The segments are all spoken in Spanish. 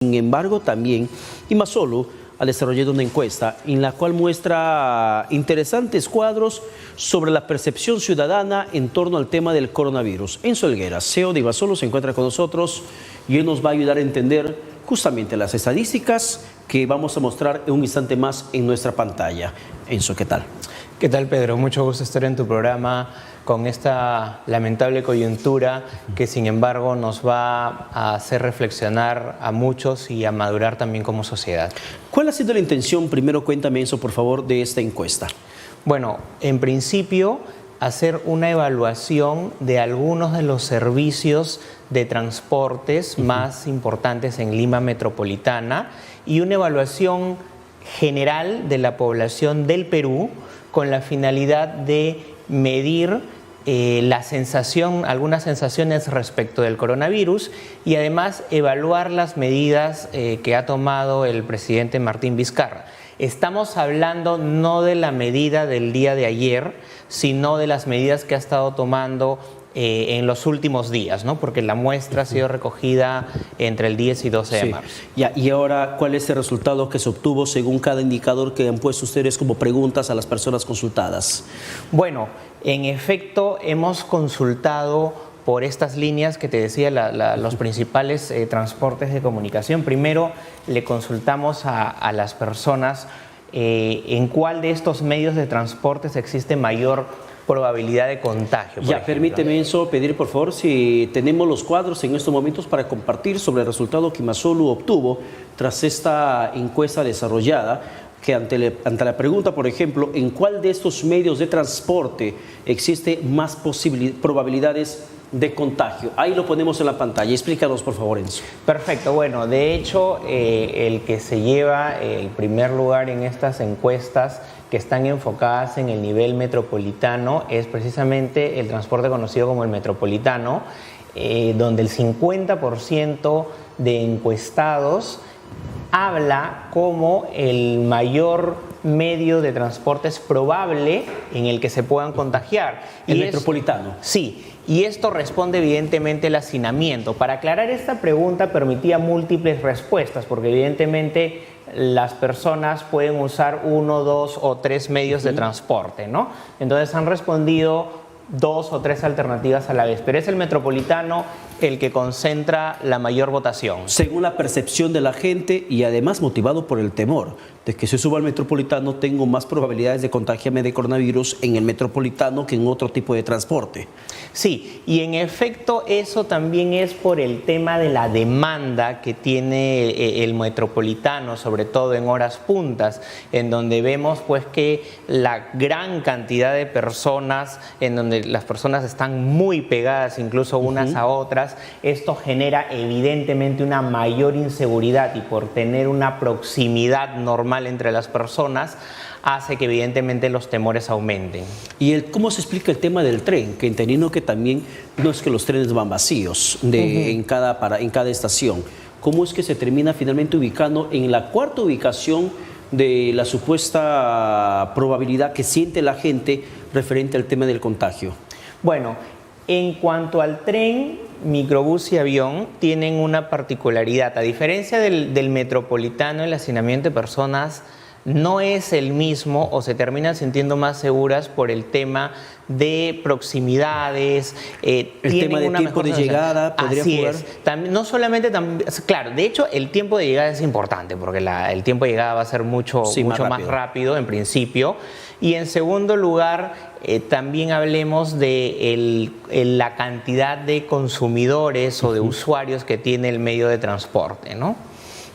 Sin embargo, también Imasolo ha desarrollado una encuesta en la cual muestra interesantes cuadros sobre la percepción ciudadana en torno al tema del coronavirus. Enzo Helguera, CEO de Imasolo, se encuentra con nosotros y él nos va a ayudar a entender justamente las estadísticas que vamos a mostrar en un instante más en nuestra pantalla. Enzo, ¿qué tal? ¿Qué tal, Pedro? Mucho gusto estar en tu programa con esta lamentable coyuntura que, sin embargo, nos va a hacer reflexionar a muchos y a madurar también como sociedad. ¿Cuál ha sido la intención? Primero, cuéntame, Enzo, por favor, de esta encuesta. Bueno, en principio, hacer una evaluación de algunos de los servicios de transportes más importantes en Lima metropolitana y una evaluación general de la población del Perú con la finalidad de medir algunas sensaciones respecto del coronavirus y además evaluar las medidas que ha tomado el presidente Martín Vizcarra. Estamos hablando no de la medida del día de ayer, sino de las medidas que ha estado tomando en los últimos días, ¿no? Porque la muestra ha sido recogida entre el 10 y 12 de marzo. Ya, y ahora, ¿cuál es el resultado que se obtuvo según cada indicador que han puesto ustedes como preguntas a las personas consultadas? Bueno, en efecto, hemos consultado por estas líneas que te decía, los principales transportes de comunicación. Primero, le consultamos a las personas en cuál de estos medios de transportes existe mayor probabilidad de contagio. Ya, permíteme, Enzo, pedir por favor si tenemos los cuadros en estos momentos para compartir sobre el resultado que Imasolo obtuvo tras esta encuesta desarrollada, que ante la pregunta, por ejemplo, ¿en cuál de estos medios de transporte existe más probabilidades de contagio? Ahí lo ponemos en la pantalla. Explícanos, por favor, Enzo. Perfecto. Bueno, de hecho, el que se lleva el primer lugar en estas encuestas que están enfocadas en el nivel metropolitano es precisamente el transporte conocido como el metropolitano, donde el 50% de encuestados habla como el mayor medio de transporte es probable en el que se puedan contagiar. El metropolitano. Sí, y esto responde evidentemente al hacinamiento. Para aclarar esta pregunta permitía múltiples respuestas, porque evidentemente las personas pueden usar 1, 2 o 3 medios de transporte, ¿no? Entonces han respondido 2 o 3 alternativas a la vez, pero es el metropolitano el que concentra la mayor votación. Según la percepción de la gente y además motivado por el temor de que si subo al metropolitano tengo más probabilidades de contagiarme de coronavirus en el metropolitano que en otro tipo de transporte. Sí, y en efecto eso también es por el tema de la demanda que tiene el metropolitano, sobre todo en horas puntas, en donde vemos pues que la gran cantidad de personas, en donde las personas están muy pegadas incluso unas a otras, esto genera evidentemente una mayor inseguridad y por tener una proximidad normal entre las personas hace que evidentemente los temores aumenten. ¿Y cómo se explica el tema del tren? Que entendiendo que también no es que los trenes van vacíos en cada estación. ¿Cómo es que se termina finalmente ubicando en la cuarta ubicación de la supuesta probabilidad que siente la gente referente al tema del contagio? Bueno, en cuanto al tren, microbús y avión tienen una particularidad. A diferencia del metropolitano, el hacinamiento de personas no es el mismo o se terminan sintiendo más seguras por el tema de proximidades. El tema de tiempo de llegada podría jugar. Así es. También, no solamente, claro, de hecho el tiempo de llegada es importante porque el tiempo de llegada va a ser mucho más rápido en principio. Y en segundo lugar, también hablemos de la cantidad de consumidores o de usuarios que tiene el medio de transporte, ¿no?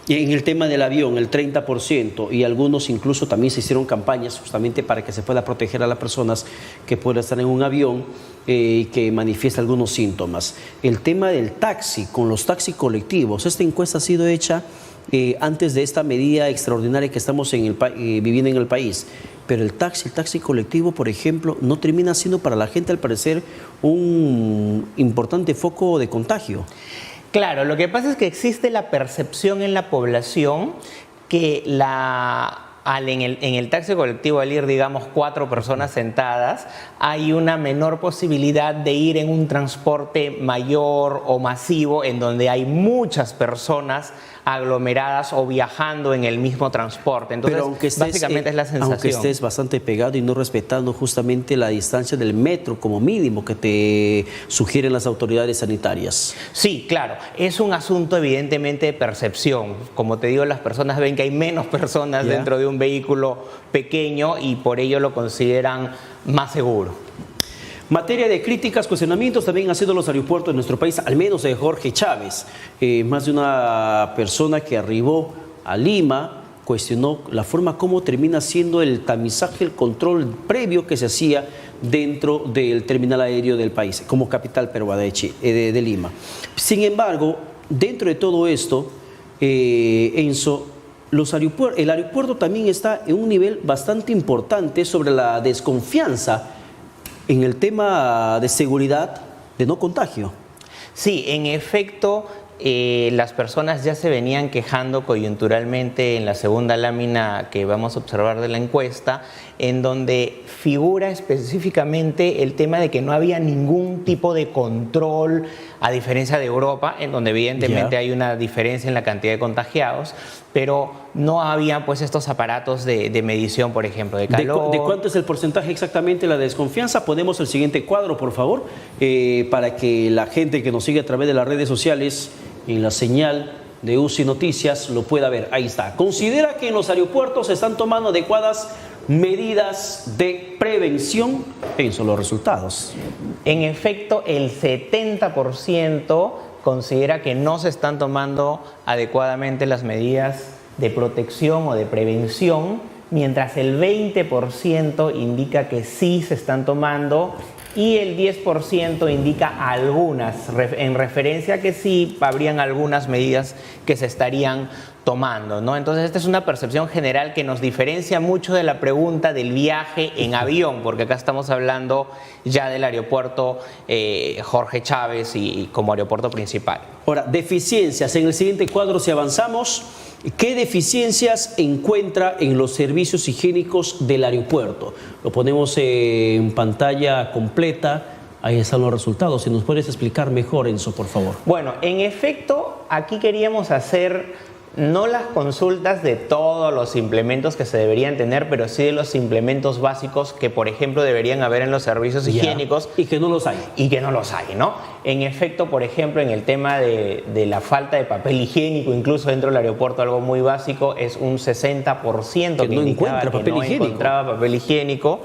Y en el tema del avión, el 30%, y algunos incluso también se hicieron campañas justamente para que se pueda proteger a las personas que puedan estar en un avión y que manifiesta algunos síntomas. El tema del taxi, con los taxis colectivos, esta encuesta ha sido hecha antes de esta medida extraordinaria que estamos viviendo en el país. Pero el taxi colectivo, por ejemplo, no termina siendo para la gente, al parecer, un importante foco de contagio. Claro, lo que pasa es que existe la percepción en la población que en el taxi colectivo, al ir, digamos, 4 personas sentadas, hay una menor posibilidad de ir en un transporte mayor o masivo en donde hay muchas personas aglomeradas o viajando en el mismo transporte. Entonces, pero aunque estés, básicamente es la sensación. aunque estés bastante pegado y no respetando justamente la distancia del metro como mínimo que te sugieren las autoridades sanitarias. Sí, claro, es un asunto evidentemente de percepción. Como te digo, las personas ven que hay menos personas dentro de un vehículo pequeño y por ello lo consideran más seguro. Materia de críticas, cuestionamientos también han sido los aeropuertos de nuestro país, al menos de Jorge Chávez. Más de una persona que arribó a Lima cuestionó la forma como termina siendo el tamizaje, el control previo que se hacía dentro del terminal aéreo del país, como capital peruana de Lima. Sin embargo, dentro de todo esto, Enzo, el aeropuerto también está en un nivel bastante importante sobre la desconfianza en el tema de seguridad de no contagio. Sí, en efecto, las personas ya se venían quejando coyunturalmente en la segunda lámina que vamos a observar de la encuesta, en donde figura específicamente el tema de que no había ningún tipo de control, a diferencia de Europa, en donde evidentemente hay una diferencia en la cantidad de contagiados, pero no había pues estos aparatos de medición, por ejemplo, de calor. ¿De cuánto es el porcentaje exactamente la desconfianza? Ponemos el siguiente cuadro, por favor, para que la gente que nos sigue a través de las redes sociales, en la señal de UCI Noticias, lo pueda ver. Ahí está. Considera que en los aeropuertos se están tomando adecuadas medidas de prevención. Pienso los resultados. En efecto, el 70% considera que no se están tomando adecuadamente las medidas de protección o de prevención, mientras el 20% indica que sí se están tomando y el 10% indica algunas, en referencia a que sí habrían algunas medidas que se estarían tomando, ¿no? Entonces esta es una percepción general que nos diferencia mucho de la pregunta del viaje en avión, porque acá estamos hablando ya del aeropuerto Jorge Chávez y como aeropuerto principal. Ahora, deficiencias. En el siguiente cuadro, si avanzamos, ¿qué deficiencias encuentra en los servicios higiénicos del aeropuerto? Lo ponemos en pantalla completa. Ahí están los resultados. Si nos puedes explicar mejor, Enzo, por favor. Bueno, en efecto, aquí queríamos hacer no las consultas de todos los implementos que se deberían tener, pero sí de los implementos básicos que, por ejemplo, deberían haber en los servicios higiénicos. Y que no los hay. Y que no los hay, ¿no? En efecto, por ejemplo, en el tema de la falta de papel higiénico, incluso dentro del aeropuerto, algo muy básico, es un 60% que no indicaba encuentra papel higiénico. Encontraba papel higiénico,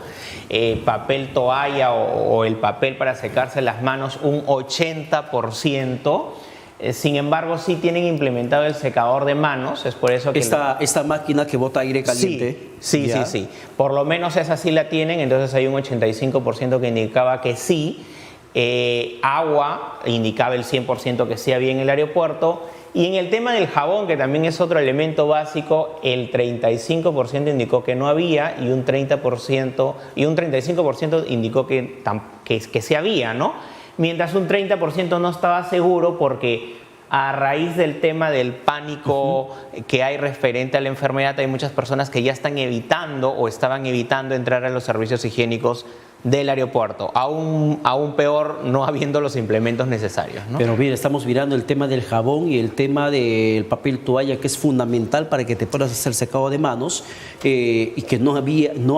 papel toalla o el papel para secarse las manos, un 80%. Sin embargo, sí tienen implementado el secador de manos, es por eso que... Esta máquina que bota aire caliente. Sí. Por lo menos esa sí la tienen, entonces hay un 85% que indicaba que sí. Agua indicaba el 100% que sí había en el aeropuerto. Y en el tema del jabón, que también es otro elemento básico, el 35% indicó que no había y un 35% indicó que sí había, ¿no? Mientras un 30% no estaba seguro porque a raíz del tema del pánico que hay referente a la enfermedad, hay muchas personas que ya están evitando o estaban evitando entrar a los servicios higiénicos del aeropuerto, aún peor no habiendo los implementos necesarios, ¿no? Pero mira, estamos mirando el tema del jabón y el tema del papel toalla, que es fundamental para que te puedas hacer secado de manos y que no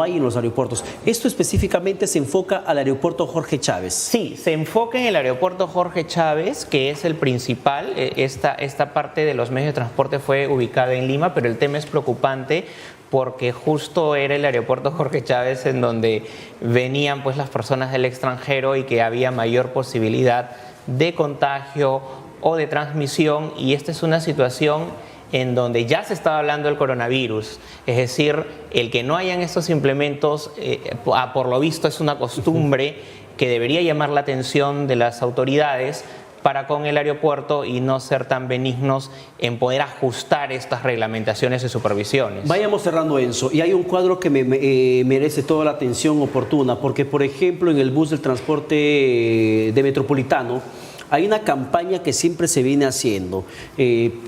hay en los aeropuertos. Esto específicamente se enfoca al aeropuerto Jorge Chávez. Sí, se enfoca en el aeropuerto Jorge Chávez, que es el principal. Esta parte de los medios de transporte fue ubicada en Lima, pero el tema es preocupante porque justo era el aeropuerto Jorge Chávez en donde venían pues las personas del extranjero y que había mayor posibilidad de contagio o de transmisión, y esta es una situación en donde ya se estaba hablando del coronavirus, es decir, el que no hayan estos implementos, por lo visto es una costumbre que debería llamar la atención de las autoridades para con el aeropuerto y no ser tan benignos en poder ajustar estas reglamentaciones y supervisiones. Vayamos cerrando, Enzo, y hay un cuadro que merece toda la atención oportuna, porque por ejemplo en el bus del transporte de Metropolitano hay una campaña que siempre se viene haciendo.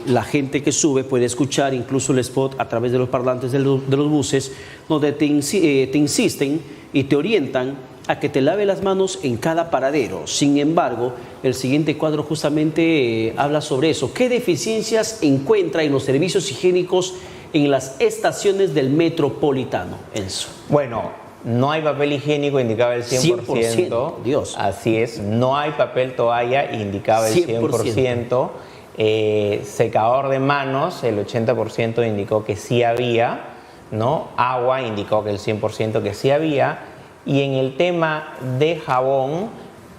La gente que sube puede escuchar incluso el spot a través de los parlantes de los buses, donde te insisten y te orientan a que te lave las manos en cada paradero. Sin embargo, el siguiente cuadro justamente habla sobre eso. ¿Qué deficiencias encuentra en los servicios higiénicos en las estaciones del Metropolitano, Enzo? Bueno, no hay papel higiénico, indicaba el 100%. 100%, Dios. Así es, no hay papel toalla, indicaba el 100%. Secador de manos, el 80% indicó que sí había, ¿no? Agua indicó que el 100% que sí había. Y en el tema de jabón,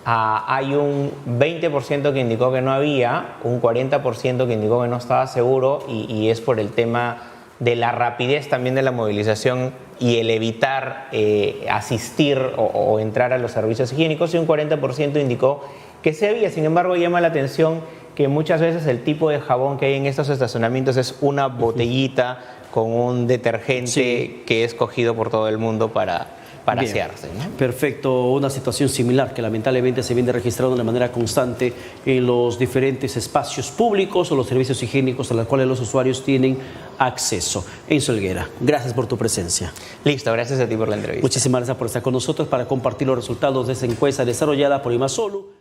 hay un 20% que indicó que no había, un 40% que indicó que no estaba seguro, y es por el tema de la rapidez también de la movilización y el evitar asistir o entrar a los servicios higiénicos, y un 40% indicó que sí había. Sin embargo, llama la atención que muchas veces el tipo de jabón que hay en estos estacionamientos es una botellita con un detergente que es cogido por todo el mundo para asearse, ¿no? Perfecto, una situación similar que lamentablemente se viene registrando de manera constante en los diferentes espacios públicos o los servicios higiénicos a los cuales los usuarios tienen acceso. Enzo Helguera, gracias por tu presencia. Listo, gracias a ti por la entrevista. Muchísimas gracias por estar con nosotros para compartir los resultados de esa encuesta desarrollada por IMASOLU.